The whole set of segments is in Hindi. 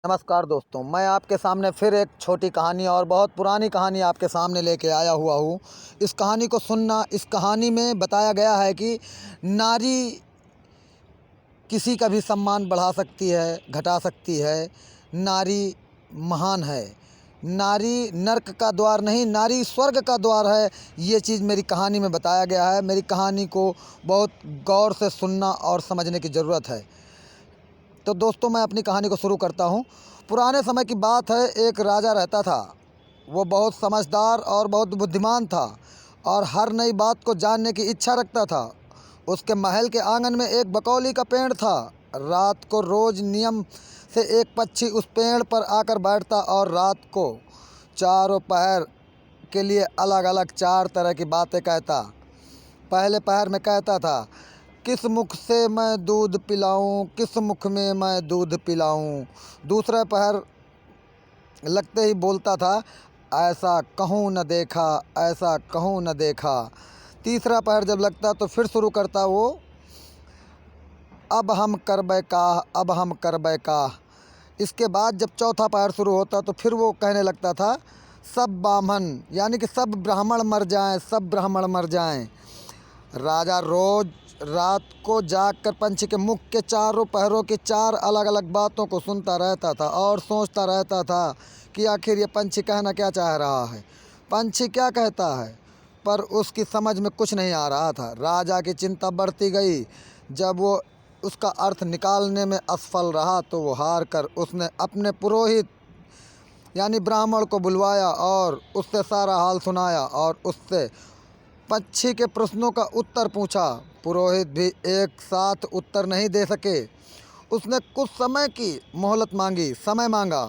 नमस्कार दोस्तों, मैं आपके सामने फिर एक छोटी कहानी और बहुत पुरानी कहानी आपके सामने लेके आया हुआ हूँ। इस कहानी को सुनना। इस कहानी में बताया गया है कि नारी किसी का भी सम्मान बढ़ा सकती है, घटा सकती है। नारी महान है। नारी नर्क का द्वार नहीं, नारी स्वर्ग का द्वार है। ये चीज़ मेरी कहानी में बताया गया है। मेरी कहानी को बहुत गौर से सुनना और समझने की ज़रूरत है। तो दोस्तों, मैं अपनी कहानी को शुरू करता हूँ। पुराने समय की बात है। एक राजा रहता था। वो बहुत समझदार और बहुत बुद्धिमान था और हर नई बात को जानने की इच्छा रखता था। उसके महल के आंगन में एक बकौली का पेड़ था। रात को रोज़ नियम से एक पक्षी उस पेड़ पर आकर बैठता और रात को चारों पहर के लिए अलग अलग 4 तरह की बातें कहता। पहले पहर में कहता था, किस मुख से मैं दूध पिलाऊं, किस मुख में मैं दूध पिलाऊं। दूसरा पहर लगते ही बोलता था, ऐसा कहूँ न देखा, ऐसा कहूँ न देखा। तीसरा पहर जब लगता तो फिर शुरू करता वो, अब हम करबै काह, अब हम करबै काह। इसके बाद जब चौथा पहर शुरू होता तो फिर वो कहने लगता था, सब ब्राह्मण यानी कि सब ब्राह्मण मर जाएं, सब ब्राह्मण मर जाएं। राजा रोज रात को जागकर पंछी के मुख के चारों पहरों की 4 अलग अलग बातों को सुनता रहता था और सोचता रहता था कि आखिर ये पंछी कहना क्या चाह रहा है, पंछी क्या कहता है। पर उसकी समझ में कुछ नहीं आ रहा था। राजा की चिंता बढ़ती गई। जब वो उसका अर्थ निकालने में असफल रहा तो वो हार कर उसने अपने पुरोहित यानी ब्राह्मण को बुलवाया और उससे सारा हाल सुनाया और उससे पक्षी के प्रश्नों का उत्तर पूछा। पुरोहित भी एक साथ उत्तर नहीं दे सके। उसने कुछ समय की मोहलत मांगी, समय मांगा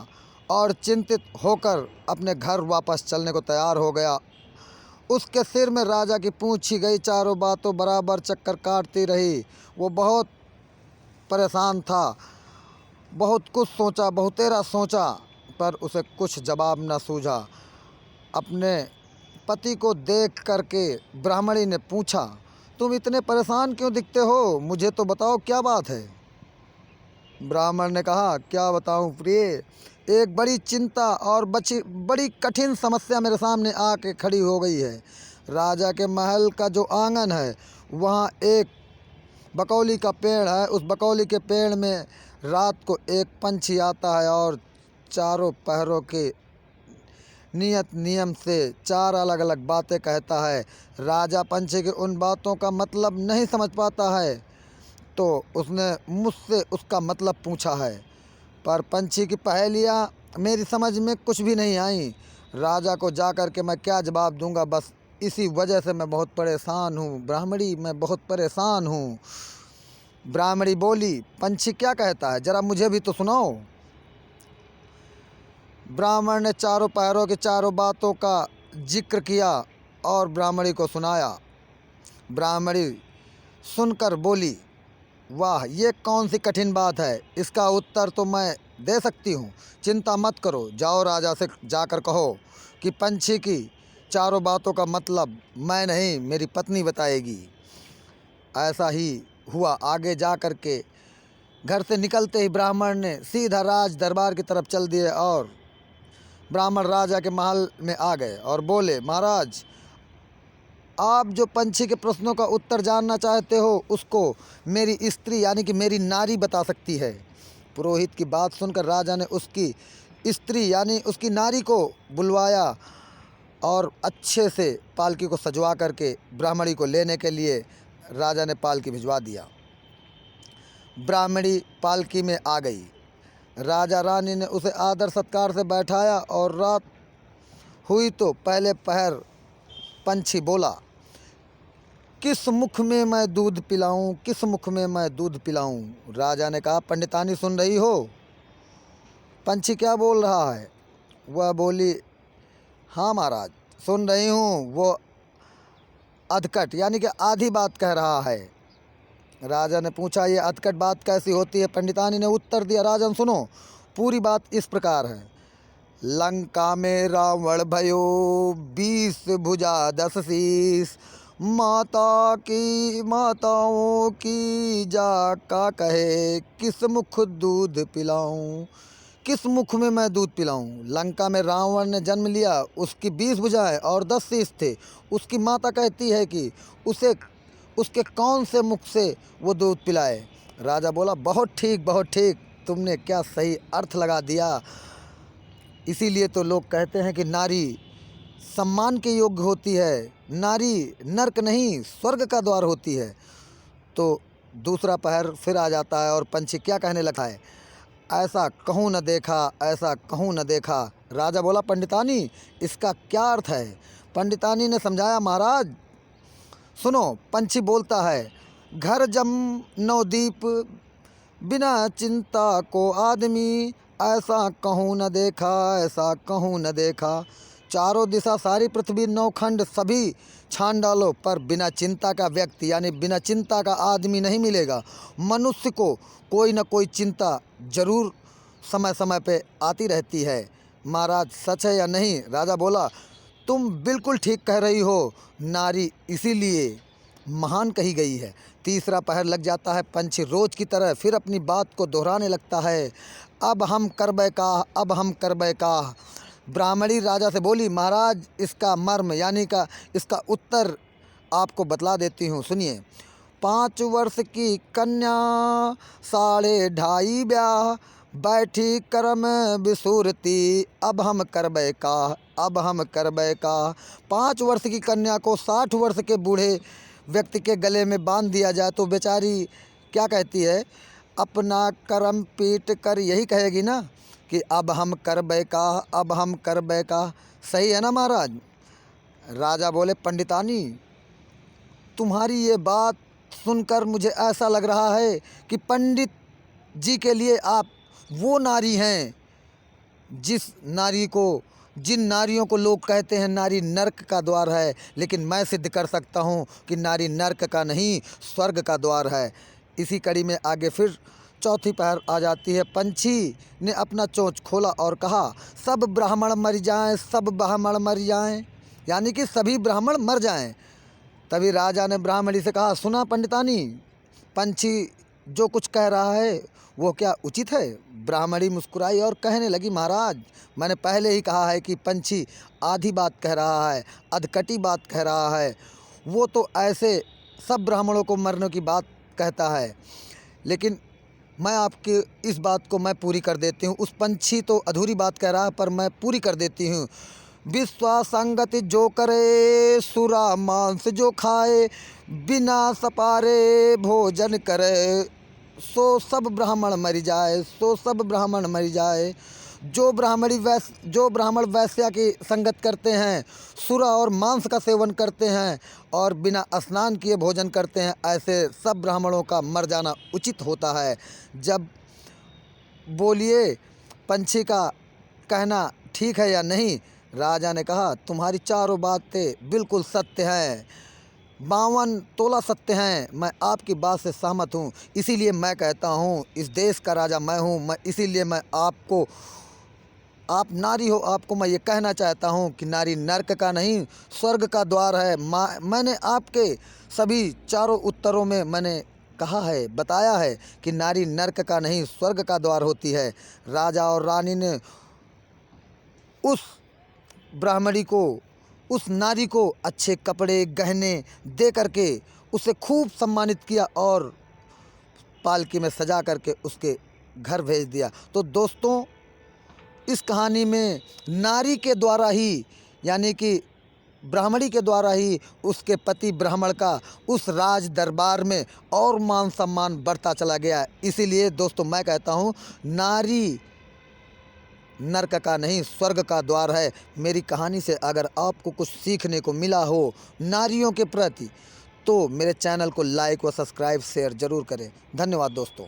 और चिंतित होकर अपने घर वापस चलने को तैयार हो गया। उसके सिर में राजा की पूछी गई चारों बातों बराबर चक्कर काटती रही। वो बहुत परेशान था। बहुत कुछ सोचा, बहुतेरा सोचा, पर उसे कुछ जवाब न सूझा। अपने पति को देख करके ब्राह्मणी ने पूछा, तुम इतने परेशान क्यों दिखते हो, मुझे तो बताओ क्या बात है। ब्राह्मण ने कहा, क्या बताऊं प्रिय, एक बड़ी चिंता और बड़ी कठिन समस्या मेरे सामने आके खड़ी हो गई है। राजा के महल का जो आंगन है वहाँ एक बकौली का पेड़ है। उस बकौली के पेड़ में रात को एक पंछी आता है और चारों पहरों के नियत नियम से 4 अलग अलग बातें कहता है। राजा पंछी की उन बातों का मतलब नहीं समझ पाता है तो उसने मुझसे उसका मतलब पूछा है, पर पंछी की पहेलियाँ मेरी समझ में कुछ भी नहीं आई। राजा को जा कर के मैं क्या जवाब दूंगा, बस इसी वजह से मैं बहुत परेशान हूँ ब्राह्मणी, मैं बहुत परेशान हूँ। ब्राह्मणी बोली, पंछी क्या कहता है, ज़रा मुझे भी तो सुनाओ। ब्राह्मण ने चारों पहरों की चारों बातों का जिक्र किया और ब्राह्मणी को सुनाया। ब्राह्मणी सुनकर बोली, वाह, ये कौन सी कठिन बात है, इसका उत्तर तो मैं दे सकती हूँ। चिंता मत करो, जाओ राजा से जाकर कहो कि पंछी की चारों बातों का मतलब मैं नहीं, मेरी पत्नी बताएगी। ऐसा ही हुआ। आगे जा कर के घर से निकलते ही ब्राह्मण ने सीधा राज दरबार की तरफ चल दिए और ब्राह्मण राजा के महल में आ गए और बोले, महाराज, आप जो पंछी के प्रश्नों का उत्तर जानना चाहते हो उसको मेरी स्त्री यानी कि मेरी नारी बता सकती है। पुरोहित की बात सुनकर राजा ने उसकी स्त्री यानी उसकी नारी को बुलवाया और अच्छे से पालकी को सजवा करके ब्राह्मणी को लेने के लिए राजा ने पालकी भिजवा दिया। ब्राह्मणी पालकी में आ गई। राजा रानी ने उसे आदर सत्कार से बैठाया और रात हुई तो पहले पहर पंछी बोला, किस मुख में मैं दूध पिलाऊं, किस मुख में मैं दूध पिलाऊं। राजा ने कहा, पंडितानी सुन रही हो, पंछी क्या बोल रहा है। वह बोली, हाँ महाराज, सुन रही हूँ, वो अधकट यानी कि आधी बात कह रहा है। राजा ने पूछा, ये अधकट बात कैसी होती है। पंडितानी ने उत्तर दिया, राजन सुनो, पूरी बात इस प्रकार है। लंका में रावण भयो 20 भुजा 10 शीस, माता की माताओं की जा का कहे, किस मुख दूध पिलाऊं, किस मुख में मैं दूध पिलाऊं? लंका में रावण ने जन्म लिया, उसकी 20 भुजाएं और 10 शीश थे। उसकी माता कहती है कि उसे उसके कौन से मुख से वो दूध पिलाए? राजा बोला, बहुत ठीक, तुमने क्या सही अर्थ लगा दिया। इसीलिए तो लोग कहते हैं कि नारी सम्मान के योग्य होती है, नारी नर्क नहीं स्वर्ग का द्वार होती है। तो दूसरा पहर फिर आ जाता है और पंछी क्या कहने लगा है, ऐसा कहूँ न देखा, ऐसा कहूँ न देखा। राजा बोला, पंडितानी इसका क्या अर्थ है? पंडितानी ने समझाया, महाराज सुनो, पंछी बोलता है, घर जम नवदीप बिना चिंता को आदमी, ऐसा कहूँ न देखा, ऐसा कहूँ न देखा। चारों दिशा सारी पृथ्वी नौखंड सभी छान डालो, पर बिना चिंता का व्यक्ति यानी बिना चिंता का आदमी नहीं मिलेगा। मनुष्य को कोई न कोई चिंता जरूर समय समय पे आती रहती है। महाराज सच है या नहीं? राजा बोला, तुम बिल्कुल ठीक कह रही हो, नारी इसीलिए महान कही गई है। तीसरा पहर लग जाता है। पंछी रोज की तरह फिर अपनी बात को दोहराने लगता है, अब हम करबै का, अब हम करबै का। ब्राह्मणी राजा से बोली, महाराज इसका मर्म यानी का इसका उत्तर आपको बतला देती हूँ, सुनिए। 5 वर्ष की कन्या 2.5 ब्याह, बैठी करम बिसूरती, अब हम करबै का, अब हम करबै का। 5 वर्ष की कन्या को 60 वर्ष के बूढ़े व्यक्ति के गले में बांध दिया जाए तो बेचारी क्या कहती है, अपना करम पीट कर यही कहेगी ना कि अब हम करबै का, अब हम करबै का। सही है ना महाराज? राजा बोले, पंडितानी तुम्हारी ये बात सुनकर मुझे ऐसा लग रहा है कि पंडित जी के लिए आप वो नारी हैं जिन नारियों को लोग कहते हैं नारी नर्क का द्वार है, लेकिन मैं सिद्ध कर सकता हूँ कि नारी नर्क का नहीं स्वर्ग का द्वार है। इसी कड़ी में आगे फिर चौथी पहर आ जाती है। पंछी ने अपना चोंच खोला और कहा, सब ब्राह्मण मर जाएं, सब ब्राह्मण मर जाएं, यानी कि सभी ब्राह्मण मर जाएं। तभी राजा ने ब्राह्मणी से कहा, सुना पंडितानी, पंछी जो कुछ कह रहा है वो क्या उचित है? ब्राह्मणी मुस्कुराई और कहने लगी, महाराज मैंने पहले ही कहा है कि पंछी आधी बात कह रहा है, अधकटी बात कह रहा है। वो तो ऐसे सब ब्राह्मणों को मरने की बात कहता है, लेकिन मैं आपकी इस बात को मैं पूरी कर देती हूँ। उस पंछी तो अधूरी बात कह रहा है पर मैं पूरी कर देती हूँ। विश्वासंगति जो करे, सुरा मांस जो खाए, बिना सपारे भोजन करे, सो सब ब्राह्मण मर जाए, सो सब ब्राह्मण मर जाए। जो ब्राह्मण वैश्या की संगत करते हैं, सुरा और मांस का सेवन करते हैं और बिना स्नान किए भोजन करते हैं, ऐसे सब ब्राह्मणों का मर जाना उचित होता है। जब बोलिए पंछी का कहना ठीक है या नहीं? राजा ने कहा, तुम्हारी चारों बातें बिल्कुल सत्य हैं, 52 तोला सत्य हैं। मैं आपकी बात से सहमत हूँ, इसीलिए मैं कहता हूँ इस देश का राजा मैं हूँ। इसीलिए मैं आपको, आप नारी हो, आपको मैं ये कहना चाहता हूँ कि नारी नर्क का नहीं स्वर्ग का द्वार है। मैंने आपके सभी चारों उत्तरों में मैंने कहा है, बताया है कि नारी नर्क का नहीं स्वर्ग का द्वार होती है। राजा और रानी ने उस ब्राह्मणी को, उस नारी को अच्छे कपड़े गहने दे करके उसे खूब सम्मानित किया और पालकी में सजा करके उसके घर भेज दिया। तो दोस्तों, इस कहानी में नारी के द्वारा ही यानी कि ब्राह्मणी के द्वारा ही उसके पति ब्राह्मण का उस राज दरबार में और मान सम्मान बढ़ता चला गया। इसीलिए दोस्तों मैं कहता हूँ नारी नर्क का नहीं स्वर्ग का द्वार है। मेरी कहानी से अगर आपको कुछ सीखने को मिला हो नारियों के प्रति, तो मेरे चैनल को लाइक व सब्सक्राइब शेयर ज़रूर करें। धन्यवाद दोस्तों।